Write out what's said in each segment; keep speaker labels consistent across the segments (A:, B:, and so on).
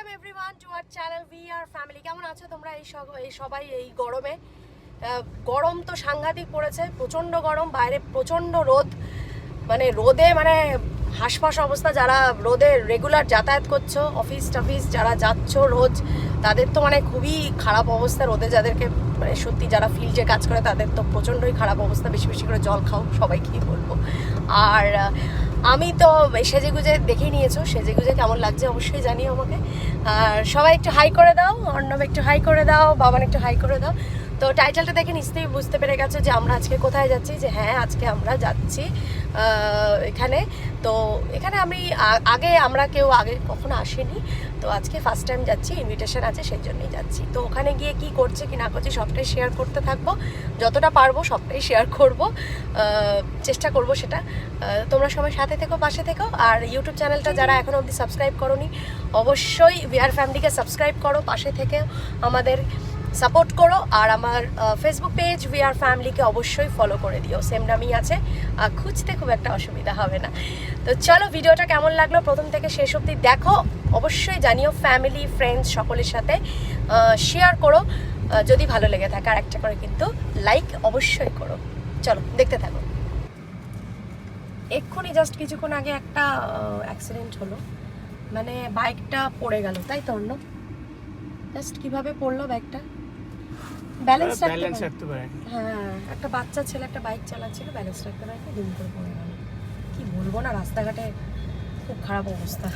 A: Welcome everyone to our channel we are family. কেমন আছো তোমরা এই সবাই এই গরমে? গরম তো সাংঘাতিক পড়েছে, প্রচণ্ড গরম, বাইরে প্রচণ্ড রোদ, মানে রোদে মানে হাঁসফাঁস অবস্থা। যারা রোদে রেগুলার যাতায়াত করছো, অফিস টফিস যারা যাচ্ছ রোজ, তাদের তো মানে খুবই খারাপ অবস্থা। রোদে যাদেরকে মানে সত্যি যারা ফিল্ডে কাজ করে তাদের তো প্রচণ্ডই খারাপ অবস্থা। বেশি বেশি করে জল খাও, সবাইকেই বলবো। আর আমি তো সেজেগুজে দেখেই নিয়েছো, সেজেগুজে কেমন লাগছে অবশ্যই জানিও আমাকে। আর সবাই একটু হাই করে দাও, অর্ণব একটু হাই করে দাও, বাবান একটু হাই করে দাও। তো টাইটেলটা দেখে নিশ্চয়ই বুঝতে পেরে গেছো যে আমরা আজকে কোথায় যাচ্ছি। যে হ্যাঁ, আজকে আমরা যাচ্ছি এখানে। তো এখানে আমি আমরা কেউ আগে কখনো আসেনি, তো আজকে ফার্স্ট টাইম যাচ্ছি, ইনভিটেশন আছে সেই জন্যই যাচ্ছি। তো ওখানে গিয়ে কি করছে কি না করছি সবটাই শেয়ার করতে থাকবো, যতটা পারবো সবটাই শেয়ার করব, চেষ্টা করব সেটা। তোমরা সবাই সাথে থেকো, পাশে থেকো। আর ইউটিউব চ্যানেলটা যারা এখনো অবধি সাবস্ক্রাইব করোনি, অবশ্যই উই আর ফ্যামিলিকে সাবস্ক্রাইব করো, পাশে থেকে আমাদের সাপোর্ট করো। আর আমার ফেসবুক পেজ উই আর ফ্যামিলিকে অবশ্যই ফলো করে দিও, সেম নামই আছে, আর খুঁজতে খুব একটা অসুবিধা হবে না। তো চলো, ভিডিওটা কেমন লাগলো প্রথম থেকে শেষ অবধি দেখো, অবশ্যই জানিও। ফ্যামিলি ফ্রেন্ডস সকলের সাথে শেয়ার করো যদি ভালো লেগে থাকে, আর একটা করে কিন্তু লাইক অবশ্যই করো। চলো দেখতে থাকো। এক্ষুনি জাস্ট কিছুক্ষণ আগে একটা অ্যাক্সিডেন্ট হলো, মানে বাইকটা পড়ে গেল, তাই তো অন্য জাস্ট কিভাবে পড়লো বাইকটা, ব্যালেন্স রাখতে পারে। হ্যাঁ, একটা বাচ্চা ছেলে একটা বাইক চালাচ্ছিল, ব্যালেন্স রাখতে পারে, দুম করে পড়ে গেল। কি বলবো না, রাস্তাঘাটে খুব খারাপ অবস্থা।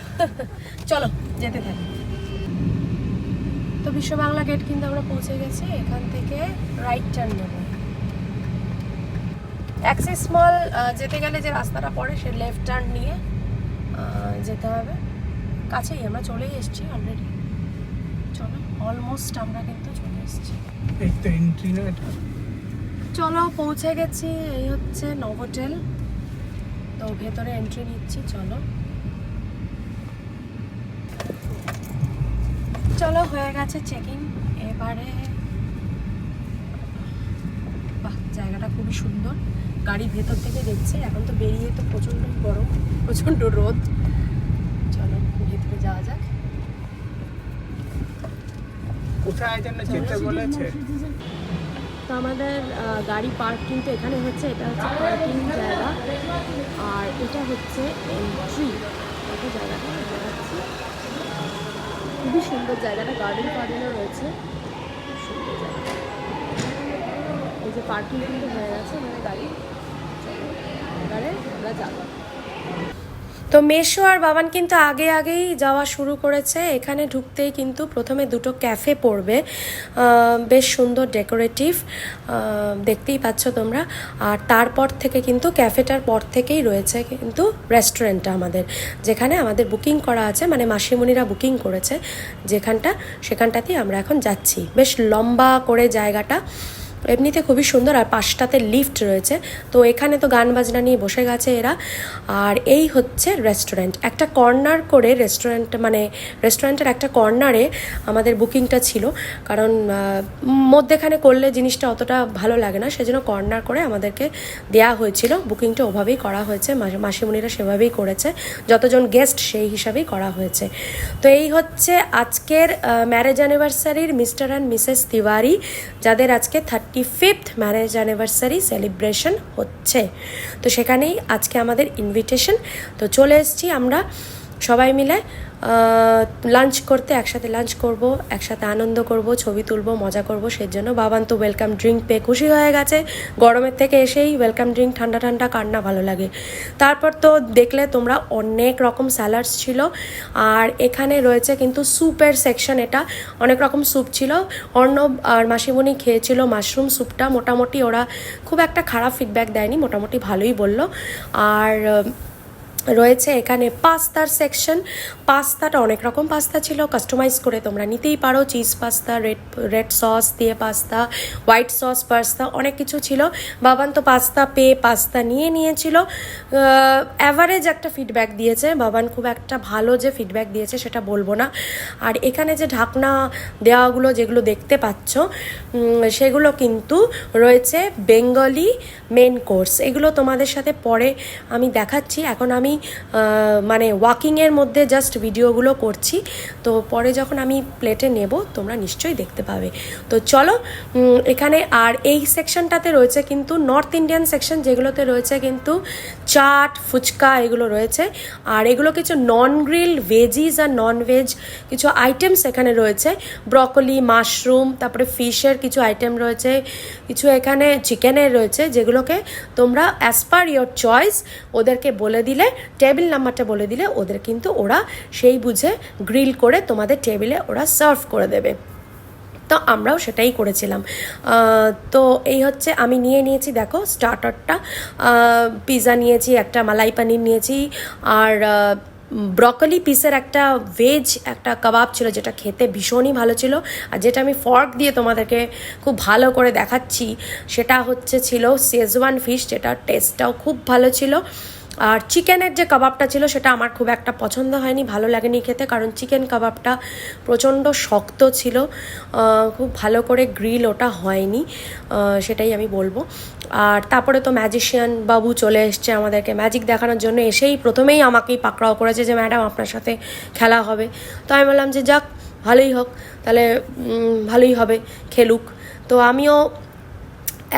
A: চলো যেতে থাকি। তো বিশ্ব বাংলা গেট কিন্তু আমরা পৌঁছে গেছি, এখান থেকে রাইট টার্ন নেব। অ্যাক্সিস মল যেতে গেলে যে রাস্তাটা পড়ে সে লেফট টার্ন নিয়ে যেতে হবে। কাছেই, আমরা চলেই এসেছি অলরেডি। চলো, অলমোস্ট আমরা কিন্তু চলে এসেছি। চলো পৌঁছে গেছি, এই হচ্ছে নভোটেল। তো ভেতরে এন্ট্রি নিচ্ছি, চলো। চলো, হয়ে গেছে চেকিং। এবারে বাহ, জায়গাটা খুবই সুন্দর, গাড়ি ভেতর থেকে দেখছে। এখন তো বেরিয়ে তো প্রচণ্ড গরম, প্রচণ্ড রোদ। চলো ভেতরে যাওয়া যাক।
B: কোথায় যেন যেতে বলেছে।
A: তো আমাদের গাড়ি পার্ক কিন্তু এখানে হচ্ছে, এটা হচ্ছে পার্কিং জায়গা, আর এটা হচ্ছে এন্ট্রি। এই জায়গাটা দেখাচ্ছি, খুবই সুন্দর জায়গাটা, গার্ডেন ফার্ডেনও রয়েছে, খুব সুন্দর জায়গা। এই যে পার্কিং কিন্তু হয়ে গেছে, মানে গাড়ি এবারে আমরা যাবো। তো মেশো আর বাবান কিন্তু আগেই যাওয়া শুরু করেছে। এখানে ঢুকতেই কিন্তু প্রথমে দুটো ক্যাফে পড়বে, বেশ সুন্দর ডেকোরেটিভ, দেখতেই পাচ্ছ তোমরা। আর তারপর থেকে কিন্তু ক্যাফেটার পর থেকেই রয়েছে কিন্তু রেস্টুরেন্টটা আমাদের, যেখানে আমাদের বুকিং করা আছে, মানে মাসিমণিরা বুকিং করেছে সেখানটাতেই আমরা এখন যাচ্ছি। বেশ লম্বা করে জায়গাটা, এমনিতে খুবই সুন্দর, আর পাশটাতে লিফট রয়েছে। তো এখানে তো গান বাজনা নিয়ে বসে গেছে এরা। আর এই হচ্ছে রেস্টুরেন্ট, একটা কর্নার করে রেস্টুরেন্টের একটা কর্নারে আমাদের বুকিংটা ছিল, কারণ মধ্যেখানে করলে জিনিসটা অতটা ভালো লাগে না, সেজন্য কর্নার করে আমাদেরকে দেয়া হয়েছিল। বুকিংটা ওভাবেই করা হয়েছে, মাসিমণিরা সেভাবেই করেছে, যতজন গেস্ট সেই হিসাবেই করা হয়েছে। তো এই হচ্ছে আজকের ম্যারেজ অ্যানিভার্সারির মিস্টার অ্যান্ড মিসেস তিওয়ারি, যাদের আজকে 35th ম্যারেজ অ্যানিভার্সারি সেলিব্রেশন হচ্ছে। তো সেখানেই আজকে আমাদের ইনভিটেশন। তো চলে এসেছি আমরা সবাই মিলে লাঞ্চ করতে, একসাথে লাঞ্চ করব, একসাথে আনন্দ করব, ছবি তুলব, মজা করব। সেই জন্য বাবান তো ওয়েলকাম ড্রিঙ্ক পেয়ে খুশি হয়ে গেছে। গরমের থেকে এসেই ওয়েলকাম ড্রিঙ্ক, ঠান্ডা ঠান্ডা কার না ভালো লাগে। তারপর তো দেখলে তোমরা অনেক রকম স্যালাডস ছিল, আর এখানে রয়েছে কিন্তু স্যুপের সেকশন। এটা অনেক রকম স্যুপ ছিল। অর্ণব আর মাসিমণি খেয়েছিল মাশরুম স্যুপটা, মোটামুটি ওরা খুব একটা খারাপ ফিডব্যাক দেয়নি, মোটামুটি ভালোই বললো। আর রয়েছে এখানে পাস্তার সেকশন। পাস্তাটা অনেক রকম পাস্তা ছিল, কাস্টমাইজ করে তোমরা নিতেই পারো। চিজ পাস্তা, রেড সস দিয়ে পাস্তা, হোয়াইট সস পাস্তা, অনেক কিছু ছিল। বাবান তো পাস্তা পেয়ে পাস্তা নিয়েছিল। অ্যাভারেজ একটা ফিডব্যাক দিয়েছে বাবান, খুব একটা ভালো যে ফিডব্যাক দিয়েছে সেটা বলবো না। আর এখানে যে ঢাকনা দেওয়াগুলো যেগুলো দেখতে পাচ্ছ, সেগুলো কিন্তু রয়েছে বেঙ্গলি মেন কোর্স। এগুলো তোমাদের সাথে পরে আমি দেখাচ্ছি। এখন আমি আমি মানে ওয়াকিংয়ের মধ্যে জাস্ট ভিডিওগুলো করছি, তো পরে যখন আমি প্লেটে নেব তোমরা নিশ্চয়ই দেখতে পাবে। তো চলো এখানে, আর এই সেকশনটাতে রয়েছে কিন্তু নর্থ ইন্ডিয়ান সেকশন, যেগুলোতে রয়েছে কিন্তু চাট, ফুচকা এগুলো রয়েছে। আর এগুলো কিছু নন গ্রিল ভেজিস আর নন ভেজ কিছু আইটেমস এখানে রয়েছে, ব্রকলি, মাশরুম, তারপরে ফিশের কিছু আইটেম রয়েছে, কিছু এখানে চিকেনের রয়েছে, যেগুলোকে তোমরা অ্যাজ পার ইয়োর চয়েস ওদেরকে বলে দিলে, টেবিল নাম্বারটা বলে দিলে ওদের কিন্তু ওরা সেই বুঝে গ্রিল করে তোমাদের টেবিলে ওরা সার্ভ করে দেবে। তো আমরাও সেটাই করেছিলাম। তো এই হচ্ছে আমি নিয়েছি দেখো স্টার্টারটা, পিৎজা নিয়েছি, একটা মালাই পানির নিয়েছি, আর ব্রকলি পিসের একটা ভেজ একটা কাবাব ছিল, যেটা খেতে ভীষণই ভালো ছিল। আর যেটা আমি ফর্ক দিয়ে তোমাদেরকে খুব ভালো করে দেখাচ্ছি সেটা হচ্ছে ছিল শেজওয়ান ফিশ, যেটা টেস্টটাও খুব ভালো ছিল। আর চিকেনের যে কাবাবটা ছিল সেটা আমার খুব একটা পছন্দ হয়নি, ভালো লাগেনি খেতে, কারণ চিকেন কাবাবটা প্রচণ্ড শক্ত ছিল, খুব ভালো করে গ্রিল ওটা হয়নি, সেটাই আমি বলবো। আর তারপরে তো ম্যাজিশিয়ান বাবু চলে এসছে আমাদেরকে ম্যাজিক দেখানোর জন্য, এসেই প্রথমেই আমাকেই পাকড়াও করেছে যে ম্যাডাম আপনার সাথে খেলা হবে। তো আমি বললাম যে যাক ভালোই হোক, তাহলে ভালোই হবে, খেলুক। তো আমিও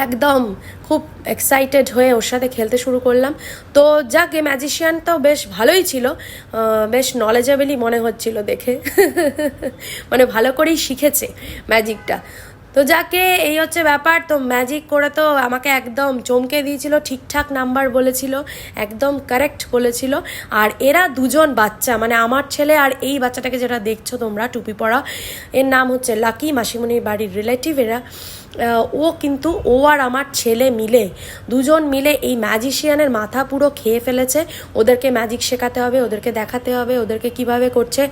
A: একদম খুব এক্সাইটেড হয়ে ওর সাথে খেলতে শুরু করলাম। তো যাক, এ ম্যাজিশিয়ানটাও বেশ ভালোই ছিল, বেশ নলেজেবলই মনে হচ্ছিল দেখে মানে ভালো করেই শিখেছে ম্যাজিকটা। তো যাকে এই হচ্ছে ব্যাপার। তো ম্যাজিক করে তো আমাকে একদম চমকে দিয়েছিল, ঠিকঠাক নাম্বার বলেছিল, একদম কারেক্ট বলেছিল। আর এরা দুজন বাচ্চা, মানে আমার ছেলে আর এই বাচ্চাটাকে যেটা দেখছো তোমরা টুপি পরা, এর নাম হচ্ছে লাকি, মাসিমণির বাড়ির রিলেটিভ এরা। ও কিন্তু ও আর আমার ছেলে মিলে দুজন মিলে এই ম্যাজিশিয়ানের মাথা পুরো খেয়ে ফেলেছে। ওদেরকে ম্যাজিক শেখাতে হবে, ওদেরকে দেখাতে হবে ওদেরকে কিভাবে করছে,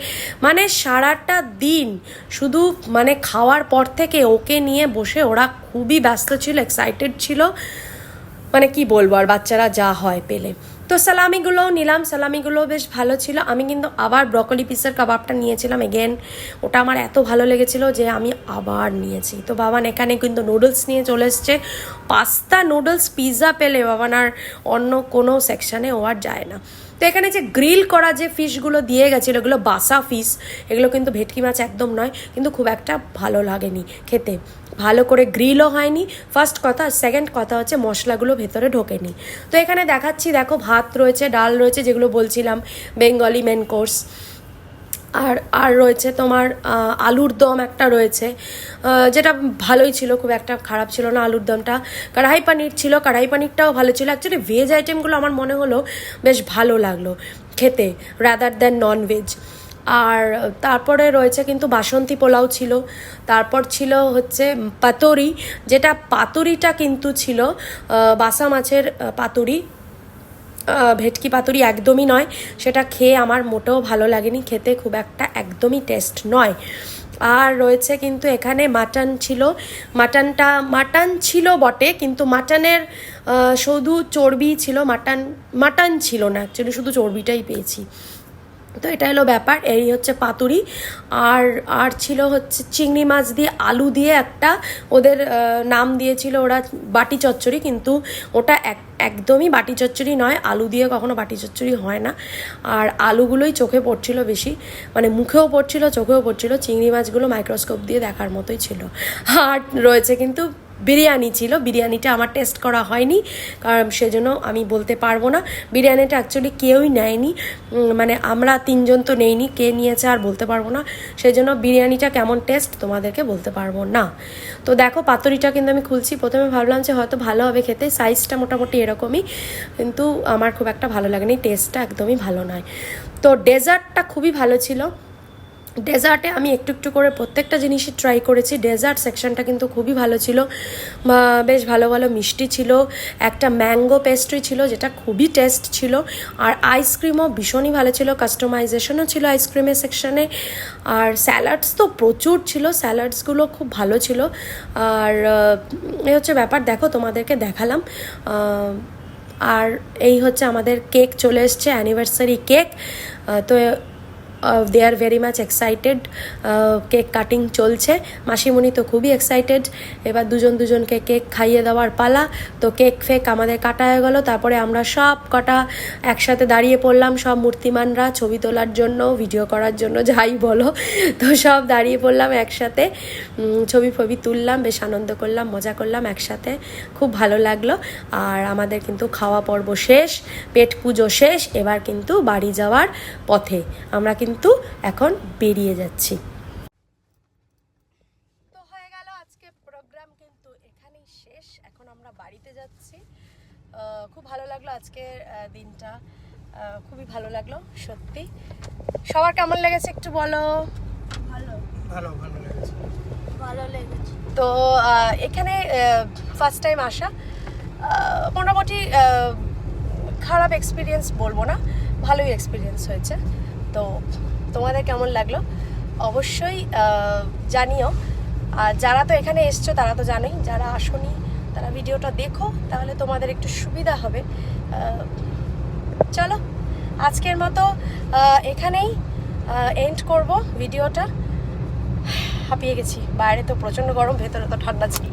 A: মানে সারাটা দিন শুধু মানে খাওয়ার পর থেকে ওকে নিয়ে বসে ওরা খুবই ব্যস্ত ছিল, এক্সাইটেড ছিল, মানে কি বলবো আর বাচ্চারা যা হয় পেলে। তো সালামিগুলোও নিলাম, সালামিগুলোও বেশ ভালো ছিল। আমি কিন্তু আবার ব্রকলি পিসের কাবাবটা নিয়েছিলাম এগেন, ওটা আমার এত ভালো লেগেছিল যে আমি আবার নিয়েছি। তো বাবান এখানে কিন্তু নুডলস নিয়ে চলে এসছে, পাস্তা, নুডলস, পিৎজা পেলে বাবান আর অন্য কোনো সেকশানে ও আর যায় না। তো এখানে যে গ্রিল করা যে ফিশগুলো দিয়ে গেছিলো, এগুলো বাসা ফিশ, এগুলো কিন্তু ভেটকি মাছ একদম নয়, কিন্তু খুব একটা ভালো লাগেনি খেতে, ভালো করে গ্রিলও হয়নি ফার্স্ট কথা, সেকেন্ড কথা হচ্ছে মশলাগুলো ভেতরে ঢোকেনি। তো এখানে দেখাচ্ছি দেখো, ভাত রয়েছে, ডাল রয়েছে, যেগুলো বলছিলাম বেঙ্গলি মেন কোর্স, আর রয়েছে তোমার আলুর দম একটা রয়েছে, যেটা ভালোই ছিল, খুব একটা খারাপ ছিল না আলুর দমটা। কড়াই পানির ছিল, কড়াই পানিরটাও ভালো ছিল। অ্যাকচুয়ালি ভেজ আইটেমগুলো আমার মনে হলো বেশ ভালো লাগলো খেতে রাদার দ্যান নন ভেজ। আর তারপরে রয়েছে কিন্তু বাসন্তী পোলাও ছিল, তারপর ছিল হচ্ছে পাতুরি, যেটা পাতুরিটা কিন্তু ছিল বাসা মাছের পাতুরি, ভেটকি পাতুরি একদমই নয়। সেটা খেয়ে আমার মোটেও ভালো লাগেনি, খেতে খুব একটা একদমই টেস্ট নয়। আর রয়েছে কিন্তু এখানে মাটন ছিল, মাটন ছিল বটে, কিন্তু মাটনের শুধু চর্বি ছিল, মাটন ছিল না অ্যাকচুয়ালি, শুধু চর্বিটাই পেয়েছি। তো এটা হলো ব্যাপার, এই হচ্ছে পাতুরি। আর ছিল হচ্ছে চিংড়ি মাছ দিয়ে আলু দিয়ে একটা ওদের নাম দিয়েছিল ওরা বাটি চচ্চড়ি, কিন্তু ওটা একদমই বাটি চচ্চড়ি নয়, আলু দিয়ে কখনো বাটি চচ্চড়ি হয় না। আর আলুগুলোই চোখে পড়ছিল বেশি, মানে মুখেও পড়ছিল চোখেও পড়ছিল, চিংড়ি মাছগুলো মাইক্রোস্কোপ দিয়ে দেখার মতোই ছিল। আর রয়েছে কিন্তু বিরিয়ানি ছিল, বিরিয়ানিটা আমার টেস্ট করা হয়নি, কারণ সেজন্য আমি বলতে পারবো না। বিরিয়ানিটা অ্যাকচুয়ালি কেউই নেয়নি, মানে আমরা তিনজন তো নেইনি, কে নিয়েছে আর বলতে পারবো না, সেজন্য বিরিয়ানিটা কেমন টেস্ট তোমাদেরকে বলতে পারবো না। তো দেখো পাতুরিটা কিন্তু আমি খুলছি, প্রথমে ভাবলাম যে হয়তো ভালো হবে খেতে, সাইজটা মোটামুটি এরকমই, কিন্তু আমার খুব একটা ভালো লাগেনি, টেস্টটা একদমই ভালো নয়। তো ডেজার্টটা খুবই ভালো ছিল। ডেজার্টে আমি একটু একটু করে প্রত্যেকটা জিনিসই ট্রাই করেছি, ডেজার্ট সেকশনটা কিন্তু খুবই ভালো ছিল, বেশ ভালো ভালো মিষ্টি ছিল, একটা ম্যাঙ্গো পেস্ট্রি ছিল যেটা খুবই টেস্ট ছিল, আর আইসক্রিমও ভীষণই ভালো ছিল, কাস্টমাইজেশনও ছিল আইসক্রিমের সেকশনে, আর স্যালাডস তো প্রচুর ছিল, স্যালাডসগুলো খুব ভালো ছিল। আর এই হচ্ছে ব্যাপার, দেখো তোমাদেরকে দেখালাম। আর এই হচ্ছে আমাদের কেক চলে এসছে, অ্যানিভার্সারি কেক। তো they are very much excited. Cake cutting চলছে, মাসিমণি তো খুবই এক্সাইটেড। এবার দুজনকে কেক খাইয়ে দেওয়ার পালা। তো কেক ফেক আমাদের কাটা হয়ে গেলো, তারপরে আমরা সব কটা একসাথে দাঁড়িয়ে পড়লাম, সব মূর্তিমানরা ছবি তোলার জন্য, ভিডিও করার জন্য, যাই বলো। তো সব দাঁড়িয়ে পড়লাম একসাথে, ছবি ফবি তুললাম, বেশ আনন্দ করলাম, মজা করলাম একসাথে, খুব ভালো লাগলো। আর আমাদের কিন্তু খাওয়া পর্ব শেষ, পেট পুজো শেষ, এবার কিন্তু বাড়ি যাওয়ার পথে আমরা কিন্তু এখন বেরিয়ে যাচ্ছি। তো হয়ে গেল আজকে প্রোগ্রাম কিন্তু এখানেই শেষ, এখন আমরা বাড়িতে যাচ্ছি। খুব ভালো লাগলো আজকের দিনটা, খুবই ভালো লাগলো সত্যি। সবার কেমন লেগেছে একটু বলো।
B: ভালো ভালো লেগেছে।
C: ভালো লেগেছে।
A: তো এখানে ফার্স্ট টাইম আসা, মোটামুটি খারাপ এক্সপিরিয়েন্স বলবো না, ভালোই এক্সপিরিয়েন্স হয়েছে। তো তোমাদের কেমন লাগলো অবশ্যই জানিও। আর যারা তো এখানে এসছো তারা তো জানোই, যারা আসোনি তারা ভিডিওটা দেখো, তাহলে তোমাদের একটু সুবিধা হবে। চলো আজকের মতো এখানেই এন্ড করব ভিডিওটা। হাঁপিয়ে গেছি, বাইরে তো প্রচণ্ড গরম, ভেতরে তো ঠান্ডা ছিল।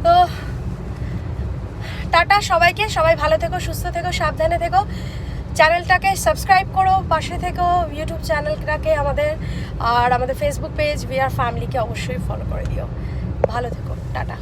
A: তো টাটা সবাইকে, সবাই ভালো থেকো, সুস্থ থেকো, সাবধানে থেকো। চ্যানেলটাকে সাবস্ক্রাইব করো, পাশে থেকো, ইউটিউব চ্যানেলটাকে আমাদের, আর আমাদের ফেসবুক পেজ উই আর ফ্যামিলিকে অবশ্যই ফলো করে দিও। ভালো থেকো, টাটা।